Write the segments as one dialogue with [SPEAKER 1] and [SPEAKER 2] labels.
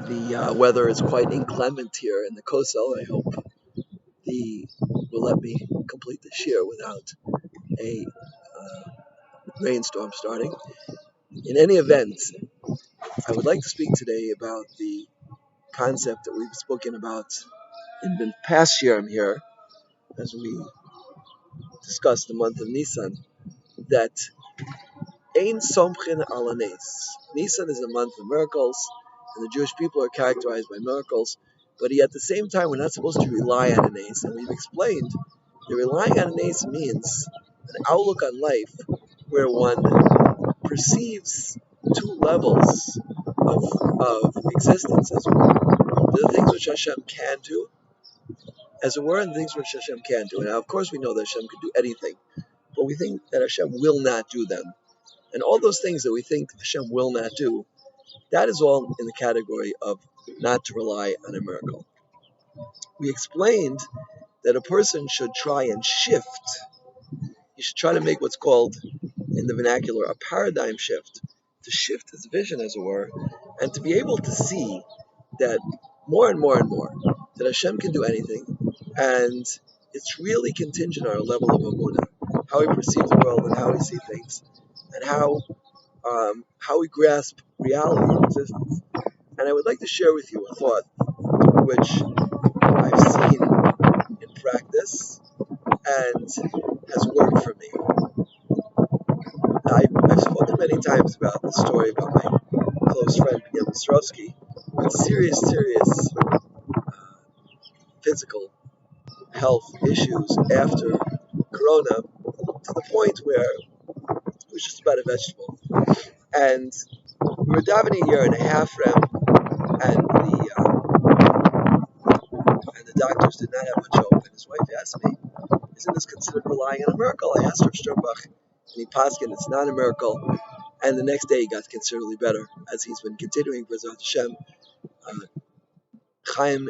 [SPEAKER 1] The weather is quite inclement here in the Kosel. I hope the will let me complete the year without a rainstorm starting. In any event, I would like to speak today about the concept that we've spoken about in the past year I'm here, as we discussed the month of Nisan, that Ein Somchin Ala Nes. Nisan is a month of miracles, and the Jewish people are characterized by miracles, but at the same time, we're not supposed to rely on a nes. And we've explained that relying on a nes means an outlook on life where one perceives two levels of existence, as it were. The things which Hashem can do, as it were, and the things which Hashem can do. Now, of course, we know that Hashem can do anything, but we think that Hashem will not do them. And all those things that we think Hashem will not do, that is all in the category of not to rely on a miracle. We explained that a person should try and shift. He should try to make what's called, in the vernacular, a paradigm shift, to shift his vision, as it were, and to be able to see that more and more and more, that Hashem can do anything, and it's really contingent on our level of Amunah, how we perceive the world and how we see things, and how we grasp reality of existence. And I would like to share with you a thought which I've seen in practice and has worked for me. I've spoken many times about the story about my close friend Benjamin Swarovski with serious physical health issues after Corona, to the point where it was just about a vegetable. And we were davening a year and a half for him, and the doctors did not have much hope. And his wife asked me, "Isn't this considered relying on a miracle?" I asked Rav Sternbach, and he poskin, it's not a miracle. And the next day he got considerably better, as he's been continuing for Zat Hashem. Chaim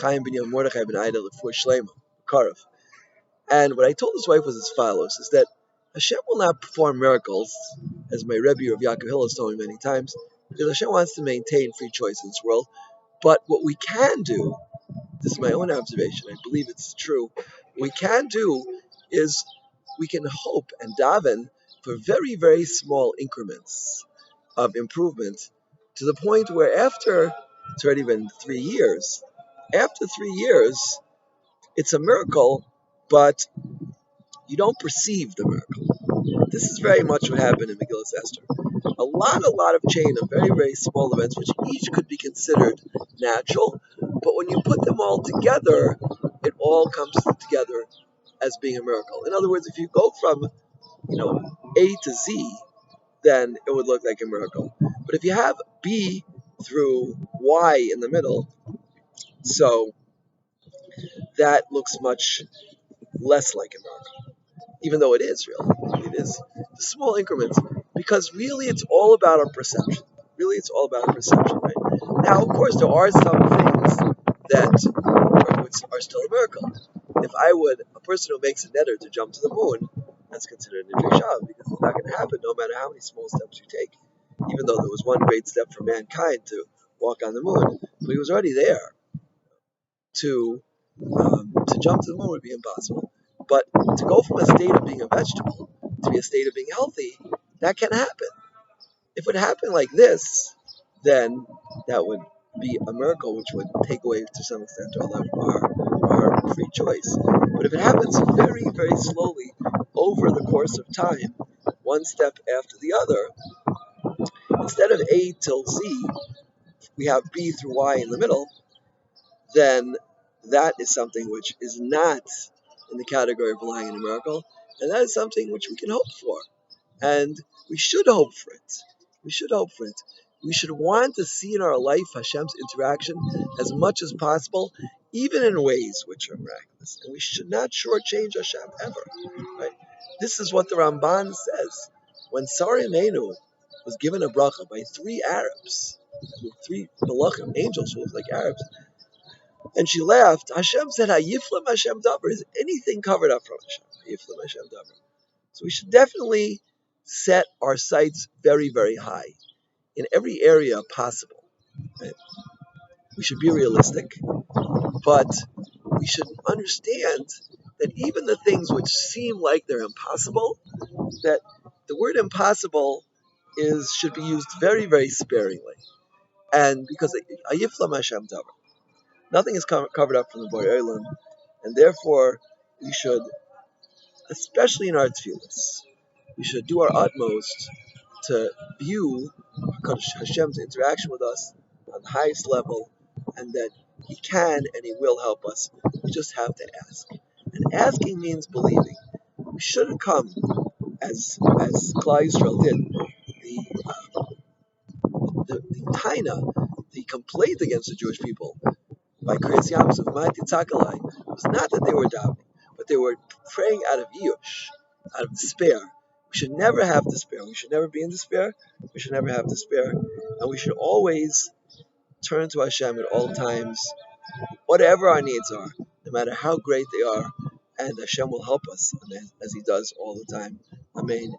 [SPEAKER 1] ben Mordechai ben Ida Lefuah Shlema, Karev. And what I told his wife was as follows: is that Hashem will not perform miracles, as my Rebbe of Yaakov Hill has told me many times, because Hashem wants to maintain free choice in this world. But what we can do, this is my own observation, I believe it's true, what we can do is we can hope and daven for very, very small increments of improvement, to the point where after, it's already been 3 years, after 3 years, it's a miracle, but you don't perceive the miracle. This is very much what happened in Megillas Esther. A lot of chain of very, very small events, which each could be considered natural, but when you put them all together, it all comes together as being a miracle. In other words, if you go from, A to Z, then it would look like a miracle. But if you have B through Y in the middle, so that looks much less like a miracle, even though it is really. It is the small increments, because really it's all about our perception. Really, it's all about our perception, right? Now, of course, there are some things that are still a miracle. If a person who makes a netter to jump to the moon, that's considered a Nidri Shav, because it's not going to happen no matter how many small steps you take. Even though there was one great step for mankind to walk on the moon, but he was already there. To jump to the moon would be impossible. But to go from a state of being a vegetable to be a state of being healthy, that can happen. If it happened like this, then that would be a miracle, which would take away to some extent our free choice. But if it happens very, very slowly over the course of time, one step after the other, instead of A till Z, we have B through Y in the middle, then that is something which is not in the category of relying on a miracle, and that is something which we can hope for. And we should hope for it. We should hope for it. We should want to see in our life Hashem's interaction as much as possible, even in ways which are miraculous. And we should not shortchange Hashem ever. Right? This is what the Ramban says. When Sarah Imenu was given a bracha by 3 Arabs, 3 malachim, angels who look like Arabs, and she laughed, Hashem said, Hayiflam Hashem Dabar. Is anything covered up from Hashem? Hayiflam Hashem Dabar. So we should definitely set our sights very, very high in every area possible. Right? We should be realistic, but we should understand that even the things which seem like they're impossible, that the word impossible is should be used very, very sparingly. And because Ayiflam Hashem Tabar, nothing is covered up from the Borei Olam, and therefore we should, especially in our tefillas, we should do our utmost to view Hashem's interaction with us on the highest level, and that He can and He will help us. We just have to ask. And asking means believing. We shouldn't come as Klal Yisrael did. The taina, the complaint against the Jewish people by Kriyas Yamsuf, Ma'ati Tzakalai, was not that they were doubting, but they were praying out of yush, out of despair. We should never have despair. We should never be in despair. We should never have despair. And we should always turn to Hashem at all times, whatever our needs are, no matter how great they are. And Hashem will help us, as He does all the time. Amen.